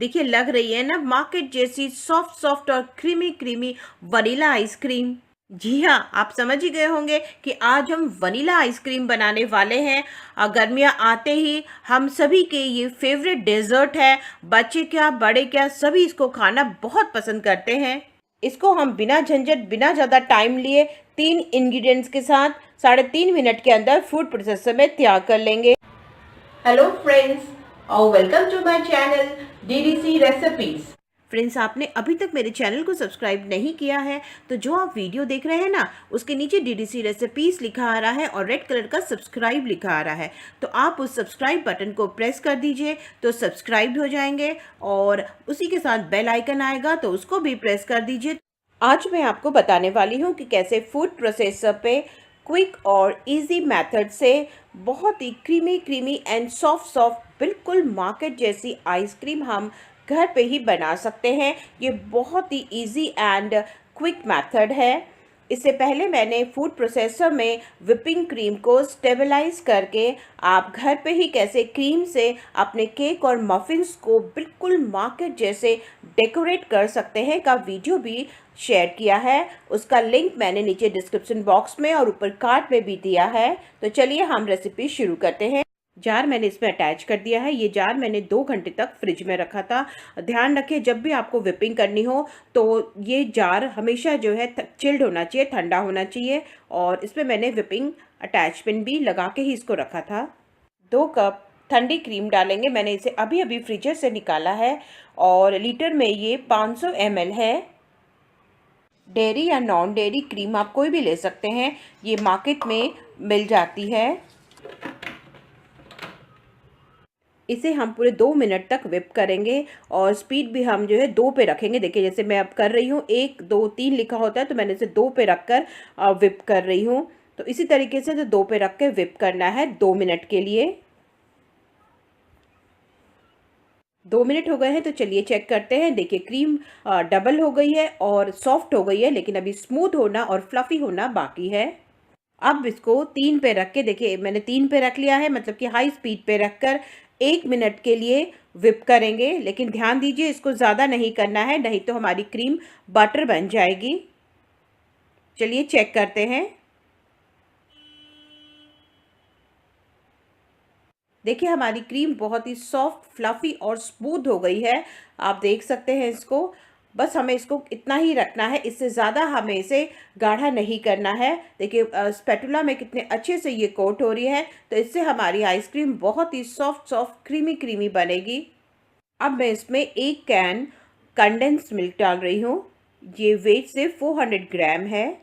देखिए लग रही है ना मार्केट जैसी सॉफ्ट सॉफ्ट और क्रीमी क्रीमी वनीला आइसक्रीम। जी हाँ, आप समझ ही गए होंगे कि आज हम वनीला आइसक्रीम बनाने वाले हैं। गर्मियाँ आते ही हम सभी के ये फेवरेट डेजर्ट है। बच्चे क्या बड़े क्या सभी इसको खाना बहुत पसंद करते हैं। इसको हम बिना झंझट बिना ज़्यादा टाइम लिए 3 इंग्रेडिएंट्स के साथ 3.5 मिनट के अंदर फूड प्रोसेसर में तैयार कर लेंगे। हेलो फ्रेंड्स और welcome to my channel DDC recipes. Friends, आपने अभी तक मेरे चैनल को सब्सक्राइब नहीं किया है तो जो आप वीडियो देख रहे हैं ना उसके नीचे डीडीसी रेसिपीज लिखा आ रहा है और रेड कलर का सब्सक्राइब लिखा आ रहा है, तो आप उस सब्सक्राइब बटन को प्रेस कर दीजिए तो सब्सक्राइब हो जाएंगे और उसी के साथ बेल आइकन आएगा तो उसको भी प्रेस कर दीजिए। आज मैं आपको बताने वाली हूँ कि कैसे फूड प्रोसेसर पे क्विक और इजी मेथड से बहुत ही creamy creamy and soft soft बिल्कुल मार्केट जैसी आइसक्रीम हम घर पे ही बना सकते हैं। ये बहुत ही इजी एंड क्विक मेथड है। इससे पहले मैंने फूड प्रोसेसर में विपिंग क्रीम को स्टेबलाइज करके आप घर पे ही कैसे क्रीम से अपने केक और मफ़िन्स को बिल्कुल मार्केट जैसे डेकोरेट कर सकते हैं का वीडियो भी शेयर किया है। उसका लिंक मैंने नीचे डिस्क्रिप्शन बॉक्स में और ऊपर कार्ड में भी दिया है। तो चलिए हम रेसिपी शुरू करते हैं। जार मैंने इसमें अटैच कर दिया है। ये जार मैंने 2 घंटे तक फ्रिज में रखा था। ध्यान रखें जब भी आपको विपिंग करनी हो तो ये जार हमेशा जो है चिल्ड होना चाहिए, ठंडा होना चाहिए। और इसमें मैंने विपिंग अटैचमेंट भी लगा के ही इसको रखा था। 2 कप ठंडी क्रीम डालेंगे। मैंने इसे अभी अभी फ्रीजर से निकाला है और लीटर में ये 500 ml है। डेयरी या नॉन डेयरी क्रीम आप कोई भी ले सकते हैं, ये मार्केट में मिल जाती है। इसे हम पूरे 2 मिनट तक विप करेंगे और स्पीड भी हम जो है 2 पे रखेंगे। देखिए जैसे मैं अब कर रही हूँ, 1 2 3 लिखा होता है तो मैंने इसे 2 पे रख कर विप कर रही हूँ। तो इसी तरीके से 2 पे रख के विप करना है 2 मिनट के लिए। 2 मिनट हो गए हैं तो चलिए चेक करते हैं। देखिए क्रीम डबल हो गई है और सॉफ्ट हो गई है, लेकिन अभी स्मूथ होना और फ्लफ़ी होना बाकी है। अब इसको 3 पे रख के, देखिए मैंने 3 पे रख लिया है, मतलब कि हाई स्पीड पे रखकर 1 मिनट के लिए विप करेंगे। लेकिन ध्यान दीजिए इसको ज़्यादा नहीं करना है, नहीं तो हमारी क्रीम बटर बन जाएगी। चलिए चेक करते हैं। देखिए हमारी क्रीम बहुत ही सॉफ्ट फ्लफ़ी और स्मूथ हो गई है। आप देख सकते हैं इसको। बस हमें इसको इतना ही रखना है, इससे ज़्यादा हमें इसे गाढ़ा नहीं करना है। देखिए स्पैटुला में कितने अच्छे से ये कोट हो रही है, तो इससे हमारी आइसक्रीम बहुत ही सॉफ्ट सॉफ्ट क्रीमी क्रीमी बनेगी। अब मैं इसमें 1 कैन कंडेंस्ड मिल्क डाल रही हूँ। ये वेट से 400 ग्राम है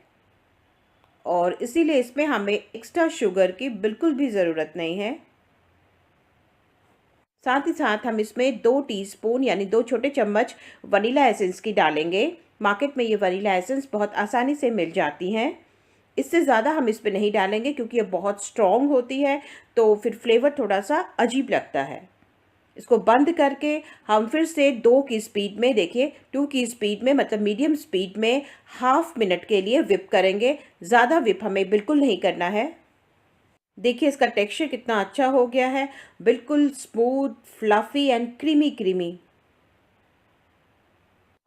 और इसीलिए इसमें हमें एक्स्ट्रा शुगर की बिल्कुल भी ज़रूरत नहीं है। साथ ही साथ हम इसमें 2 टीस्पून यानी 2 छोटे चम्मच वनीला एसेंस की डालेंगे। मार्केट में ये वनीला एसेंस बहुत आसानी से मिल जाती हैं। इससे ज़्यादा हम इस पे नहीं डालेंगे क्योंकि ये बहुत स्ट्रॉन्ग होती है, तो फिर फ्लेवर थोड़ा सा अजीब लगता है। इसको बंद करके हम फिर से 2 की स्पीड में, देखिए 2 की स्पीड में मतलब मीडियम स्पीड में हाफ मिनट के लिए विप करेंगे। ज़्यादा विप हमें बिल्कुल नहीं करना है। देखिए इसका टेक्सचर कितना अच्छा हो गया है, बिल्कुल smooth fluffy and creamy creamy.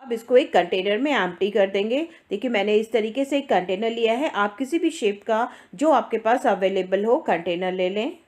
अब इसको एक कंटेनर में एम्प्टी कर देंगे। देखिए मैंने इस तरीके से एक कंटेनर लिया है। आप किसी भी शेप का जो आपके पास अवेलेबल हो कंटेनर ले लें।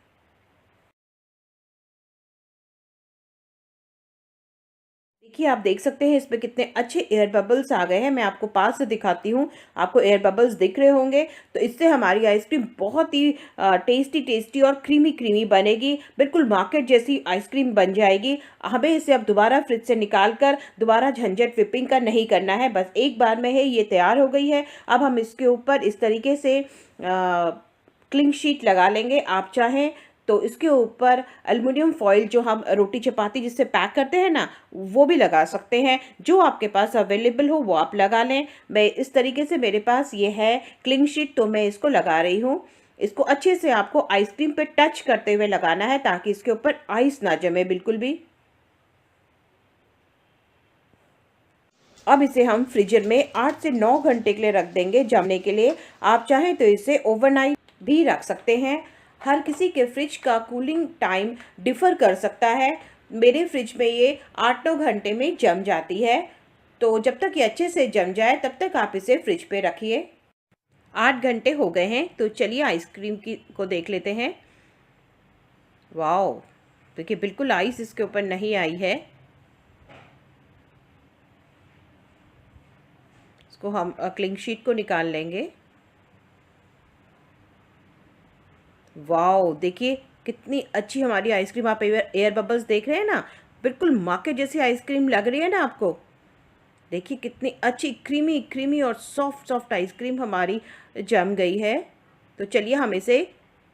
देखिए आप देख सकते हैं इसमें कितने अच्छे एयर बबल्स आ गए हैं। मैं आपको पास से दिखाती हूँ, आपको एयर बबल्स दिख रहे होंगे। तो इससे हमारी आइसक्रीम बहुत ही टेस्टी टेस्टी और क्रीमी क्रीमी बनेगी, बिल्कुल मार्केट जैसी आइसक्रीम बन जाएगी। हमें इसे अब दोबारा फ्रिज से निकाल कर दोबारा झंझट विपिंग का नहीं करना है, बस एक बार में है ये तैयार हो गई है। अब हम इसके ऊपर इस तरीके से क्लिंग शीट लगा लेंगे। आप चाहें तो इसके ऊपर एल्युमिनियम फॉइल जो हम रोटी चपाती जिससे पैक करते हैं ना, वो भी लगा सकते हैं। जो आपके पास अवेलेबल हो वो आप लगा लें। मैं इस तरीके से, मेरे पास ये है क्लिंग शीट, तो मैं इसको लगा रही हूँ। इसको अच्छे से आपको आइसक्रीम पे टच करते हुए लगाना है ताकि इसके ऊपर आइस ना जमे बिल्कुल भी। अब इसे हम फ्रीजर में 8 से 9 घंटे के लिए रख देंगे जमने के लिए। आप चाहें तो इसे ओवरनाइट भी रख सकते हैं। हर किसी के फ्रिज का कूलिंग टाइम डिफ़र कर सकता है। मेरे फ्रिज में ये 8-9 घंटे में जम जाती है। तो जब तक ये अच्छे से जम जाए तब तक आप इसे फ्रिज पे रखिए। 8 घंटे हो गए हैं, तो चलिए आइसक्रीम को देख लेते हैं। वाओ, देखिए बिल्कुल आइस इसके ऊपर नहीं आई है। इसको हम क्लिंग शीट को निकाल लेंगे। वाओ, देखिए कितनी अच्छी हमारी आइसक्रीम, आप एयर बबल्स देख रहे हैं ना, बिल्कुल मार्केट जैसी आइसक्रीम लग रही है ना आपको। देखिए कितनी अच्छी क्रीमी क्रीमी और सॉफ्ट सॉफ्ट आइसक्रीम हमारी जम गई है। तो चलिए हम इसे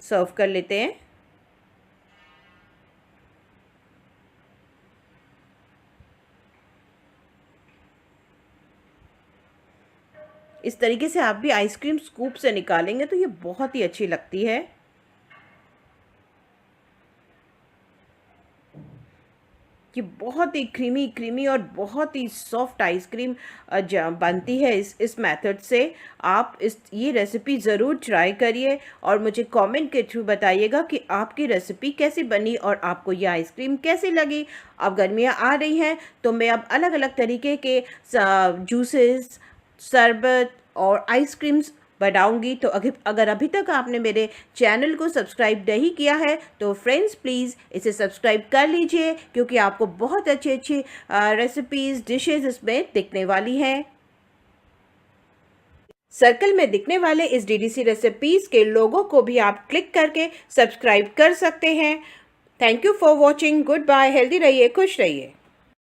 सर्व कर लेते हैं। इस तरीके से आप भी आइसक्रीम स्कूप से निकालेंगे तो ये बहुत ही अच्छी लगती है। ये बहुत ही क्रीमी क्रीमी और बहुत ही सॉफ्ट आइसक्रीम बनती है इस मेथड से। आप ये रेसिपी ज़रूर ट्राई करिए और मुझे कमेंट के थ्रू बताइएगा कि आपकी रेसिपी कैसी बनी और आपको ये आइसक्रीम कैसी लगी। अब गर्मियाँ आ रही हैं तो मैं अब अलग अलग तरीके के जूसेस, शरबत और आइसक्रीम्स बनाऊंगी। तो अगर अभी तक आपने मेरे चैनल को सब्सक्राइब नहीं किया है तो फ्रेंड्स प्लीज़ इसे सब्सक्राइब कर लीजिए, क्योंकि आपको बहुत अच्छी अच्छी रेसिपीज़, डिशेस इसमें दिखने वाली हैं। सर्कल में दिखने वाले इस डीडीसी रेसिपीज़ के लोगों को भी आप क्लिक करके सब्सक्राइब कर सकते हैं। Thank you for watching. Good bye. Healthy रहिए, खुश रहिए।